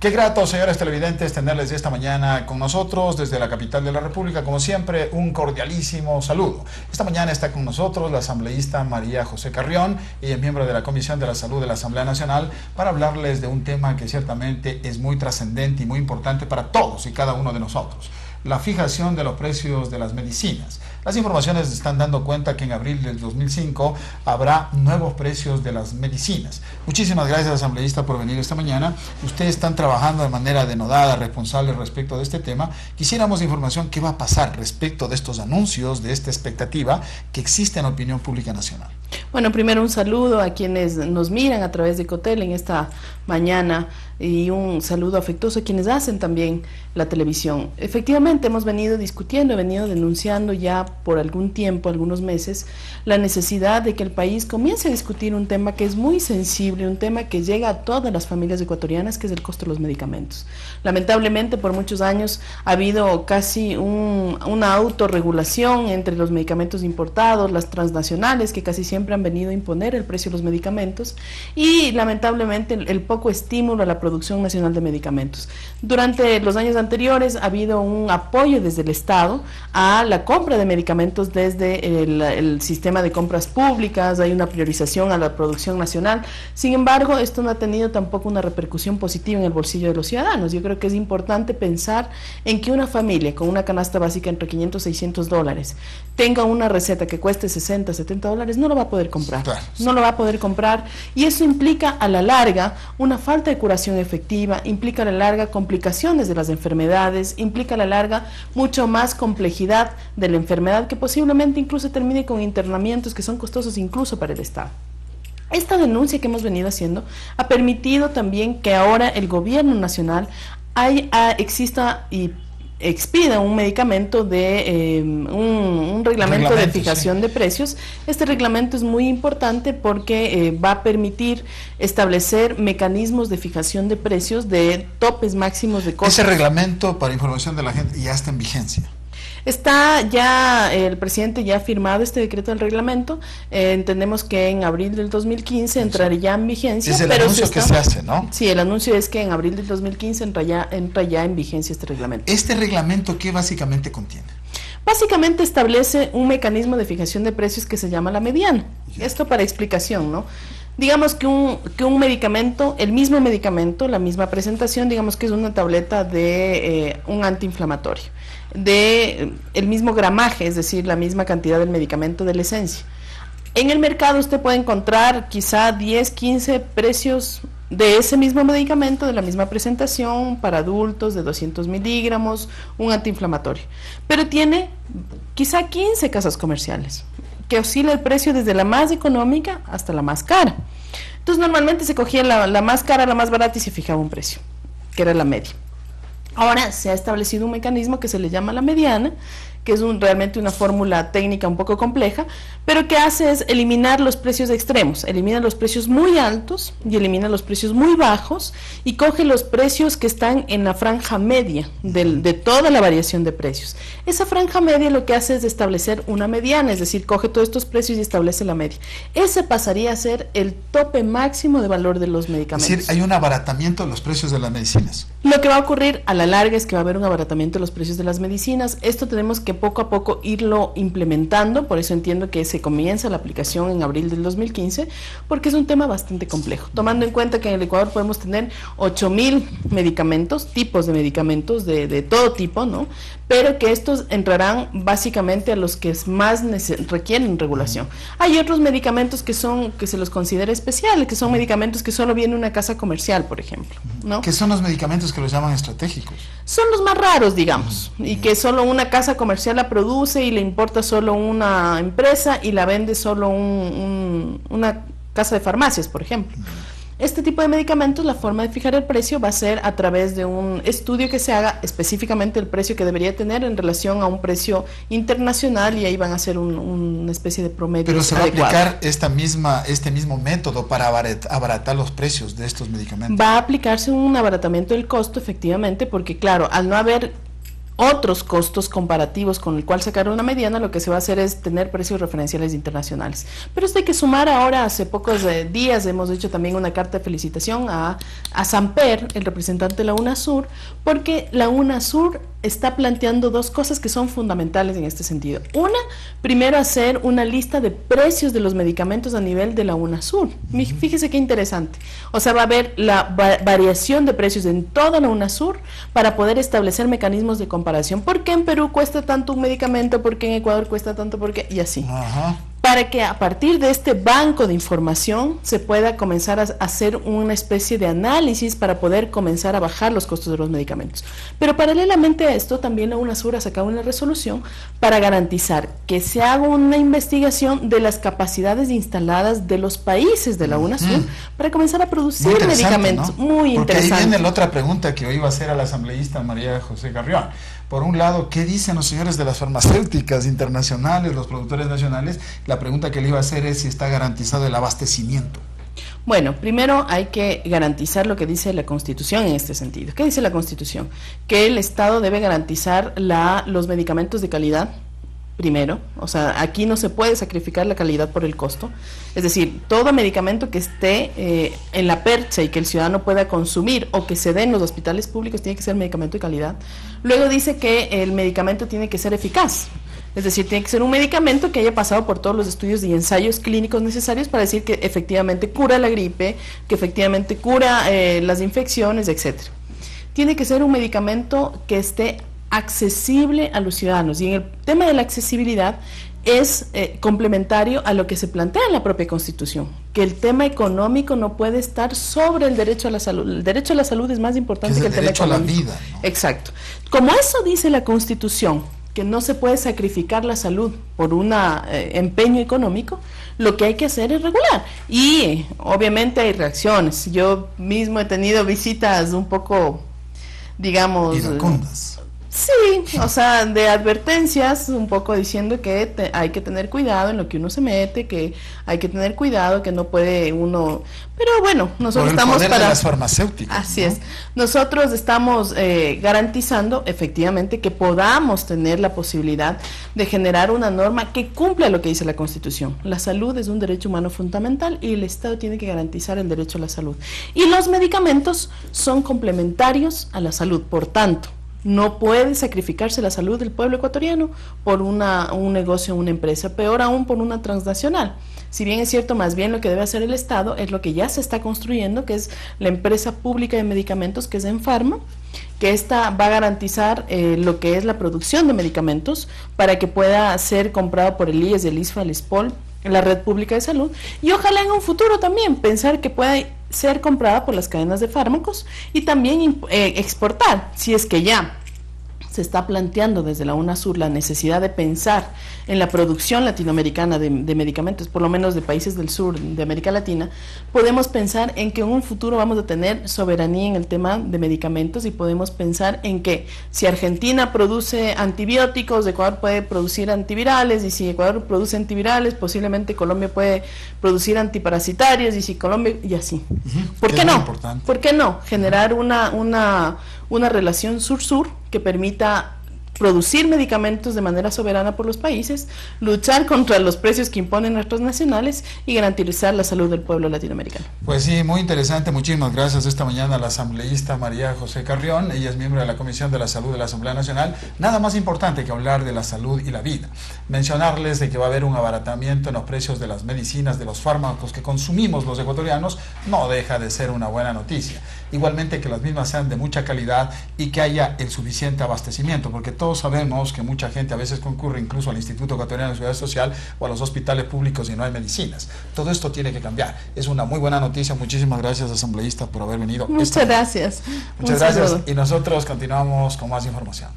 Qué grato, señores televidentes, tenerles esta mañana con nosotros desde la capital de la República. Como siempre, un cordialísimo saludo. Esta mañana está con nosotros la asambleísta María José Carrión, ella es miembro de la Comisión de la Salud de la Asamblea Nacional, para hablarles de un tema que ciertamente es muy trascendente y muy importante para todos y cada uno de nosotros: la fijación de los precios de las medicinas. Las informaciones están dando cuenta que en abril del 2005 habrá nuevos precios de las medicinas. Muchísimas gracias, asambleísta, por venir esta mañana. Ustedes están trabajando de manera denodada, responsable respecto de este tema. Quisiéramos información qué va a pasar respecto de estos anuncios, de esta expectativa que existe en la opinión pública nacional. Bueno, primero un saludo a quienes nos miran a través de Cotel en esta mañana y un saludo afectuoso a quienes hacen también la televisión. Efectivamente, hemos venido discutiendo, venido denunciando ya por algún tiempo, algunos meses, la necesidad de que el país comience a discutir un tema que es muy sensible, un tema que llega a todas las familias ecuatorianas, que es el costo de los medicamentos. Lamentablemente, por muchos años ha habido casi una autorregulación entre los medicamentos importados, las transnacionales, que casi siempre han venido a imponer el precio de los medicamentos, y lamentablemente el poco estímulo a la producción nacional de medicamentos. Durante los años anteriores ha habido un apoyo desde el Estado a la compra de medicamentos desde el sistema de compras públicas, hay una priorización a la producción nacional. Sin embargo, esto no ha tenido tampoco una repercusión positiva en el bolsillo de los ciudadanos. Yo creo que es importante pensar en que una familia con una canasta básica entre 500 y 600 dólares tenga una receta que cueste 60, 70 dólares, no lo va a poder comprar. Claro. No lo va a poder comprar, y eso implica a la larga una falta de curación efectiva, implica a la larga complicaciones de las enfermedades, implica a la larga mucho más complejidad de la enfermedad, que posiblemente incluso termine con internamientos que son costosos incluso para el Estado. Esta denuncia que hemos venido haciendo ha permitido también que ahora el gobierno nacional exista y expida un medicamento de un reglamento de fijación de precios. Este reglamento es muy importante porque va a permitir establecer mecanismos de fijación de precios de topes máximos de costos. Ese reglamento, para información de la gente, ya está en vigencia. Está ya, el presidente ya ha firmado este decreto del reglamento, entendemos que en abril del 2015 entrará ya en vigencia. Es el anuncio que se hace, ¿no? Sí, el anuncio es que en abril del 2015 entra ya en vigencia este reglamento. ¿Este reglamento qué básicamente contiene? Básicamente establece un mecanismo de fijación de precios que se llama la mediana. Esto para explicación, ¿no? Digamos que un medicamento, el mismo medicamento, la misma presentación, digamos que es una tableta de un antiinflamatorio, de el mismo gramaje, es decir, la misma cantidad del medicamento de la esencia. En el mercado usted puede encontrar quizá 10, 15 precios de ese mismo medicamento, de la misma presentación, para adultos de 200 miligramos, un antiinflamatorio, pero tiene quizá 15 casas comerciales, que oscila el precio desde la más económica hasta la más cara. Entonces normalmente se cogía la más cara, la más barata, y se fijaba un precio, que era la media. Ahora se ha establecido un mecanismo que se le llama la mediana, que es realmente una fórmula técnica un poco compleja, pero que hace es eliminar los precios extremos, elimina los precios muy altos y elimina los precios muy bajos, y coge los precios que están en la franja media de toda la variación de precios. Esa franja media lo que hace es establecer una mediana, es decir, coge todos estos precios y establece la media. Ese pasaría a ser el tope máximo de valor de los medicamentos. Es decir, hay un abaratamiento de los precios de las medicinas. Lo que va a ocurrir a la larga es que va a haber un abaratamiento de los precios de las medicinas. Esto tenemos que poco a poco irlo implementando, por eso entiendo que se comienza la aplicación en abril del 2015, porque es un tema bastante complejo, tomando en cuenta que en el Ecuador podemos tener 8.000 medicamentos, tipos de medicamentos de todo tipo, ¿no? Pero que estos entrarán básicamente a los que más requieren regulación. Hay otros medicamentos que se los considera especiales, que son medicamentos que solo viene una casa comercial, por ejemplo, ¿no? ¿Qué son los medicamentos que los llaman estratégicos? Son los más raros, digamos, y que solo una casa comercial la produce y le importa solo una empresa y la vende solo una casa de farmacias, por ejemplo. Este tipo de medicamentos, la forma de fijar el precio va a ser a través de un estudio que se haga específicamente el precio que debería tener en relación a un precio internacional, y ahí van a hacer una especie de promedio. Pero se va adecuado. A aplicar este mismo método para abaratar los precios de estos medicamentos. Va a aplicarse un abaratamiento del costo, efectivamente, porque claro, al no haber otros costos comparativos con el cual sacar una mediana, lo que se va a hacer es tener precios referenciales internacionales. Pero esto hay que sumar ahora, hace pocos días hemos hecho también una carta de felicitación a Samper, el representante de la UNASUR, porque la UNASUR está planteando dos cosas que son fundamentales en este sentido. Una, primero hacer una lista de precios de los medicamentos a nivel de la UNASUR. Fíjese qué interesante. O sea, va a haber la variación de precios en toda la UNASUR para poder establecer mecanismos de comparación. ¿Por qué en Perú cuesta tanto un medicamento? ¿Por qué en Ecuador cuesta tanto? ¿Por qué? Y así. Ajá. Para que a partir de este banco de información se pueda comenzar a hacer una especie de análisis para poder comenzar a bajar los costos de los medicamentos. Pero paralelamente a esto, también la UNASUR ha sacado una resolución para garantizar que se haga una investigación de las capacidades instaladas de los países de la UNASUR para comenzar a producir medicamentos. ¿No? Muy interesante. Porque ahí viene la otra pregunta que hoy iba a hacer a la asambleísta María José Carrión. Por un lado, ¿qué dicen los señores de las farmacéuticas internacionales, los productores nacionales? La pregunta que le iba a hacer es si está garantizado el abastecimiento. Bueno, primero hay que garantizar lo que dice la Constitución en este sentido. ¿Qué dice la Constitución? Que el Estado debe garantizar los medicamentos de calidad, primero. O sea, aquí no se puede sacrificar la calidad por el costo. Es decir, todo medicamento que esté en la percha y que el ciudadano pueda consumir o que se dé en los hospitales públicos tiene que ser medicamento de calidad. Luego dice que el medicamento tiene que ser eficaz. Es decir, tiene que ser un medicamento que haya pasado por todos los estudios y ensayos clínicos necesarios para decir que efectivamente cura la gripe, que efectivamente cura las infecciones, etcétera. Tiene que ser un medicamento que esté accesible a los ciudadanos. Y en el tema de la accesibilidad es complementario a lo que se plantea en la propia Constitución, que el tema económico no puede estar sobre el derecho a la salud. El derecho a la salud es más importante que el tema económico. El derecho a la vida, ¿no? Exacto. Como eso dice la Constitución, que no se puede sacrificar la salud por un empeño económico, lo que hay que hacer es regular. Y obviamente hay reacciones. Yo mismo he tenido visitas un poco, digamos... iracundas. Sí, o sea, de advertencias, un poco diciendo que hay que tener cuidado en lo que uno se mete, que hay que tener cuidado, que no puede uno... Pero bueno, nosotros estamos para... de las farmacéuticas. Así, ¿no? es. Nosotros estamos garantizando efectivamente que podamos tener la posibilidad de generar una norma que cumpla lo que dice la Constitución. La salud es un derecho humano fundamental y el Estado tiene que garantizar el derecho a la salud. Y los medicamentos son complementarios a la salud, por tanto, no puede sacrificarse la salud del pueblo ecuatoriano por un negocio, una empresa, peor aún por una transnacional. Si bien es cierto, más bien lo que debe hacer el Estado es lo que ya se está construyendo, que es la empresa pública de medicamentos, que es Enfarma, que esta va a garantizar lo que es la producción de medicamentos para que pueda ser comprado por el IES, el ISFA, el ISPOL, la red pública de salud, y ojalá en un futuro también pensar que pueda ser comprada por las cadenas de fármacos y también exportar, si es que ya se está planteando desde la UNASUR la necesidad de pensar en la producción latinoamericana de medicamentos, por lo menos de países del sur de América Latina, podemos pensar en que en un futuro vamos a tener soberanía en el tema de medicamentos y podemos pensar en que si Argentina produce antibióticos, Ecuador puede producir antivirales, y si Ecuador produce antivirales, posiblemente Colombia puede producir antiparasitarios, y si Colombia, y así. ¿Por qué no? ¿Por qué no? Generar una relación sur-sur que permita producir medicamentos de manera soberana por los países, luchar contra los precios que imponen nuestros nacionales y garantizar la salud del pueblo latinoamericano. Pues sí, muy interesante. Muchísimas gracias esta mañana a la asambleísta María José Carrión. Ella es miembro de la Comisión de la Salud de la Asamblea Nacional. Nada más importante que hablar de la salud y la vida. Mencionarles de que va a haber un abaratamiento en los precios de las medicinas, de los fármacos que consumimos los ecuatorianos, no deja de ser una buena noticia. Igualmente que las mismas sean de mucha calidad y que haya el suficiente abastecimiento, porque todos sabemos que mucha gente a veces concurre incluso al Instituto Ecuatoriano de Seguridad Social o a los hospitales públicos y no hay medicinas. Todo esto tiene que cambiar. Es una muy buena noticia. Muchísimas gracias, asambleísta, por haber venido. Muchas gracias. Muchas gracias. Y nosotros continuamos con más información.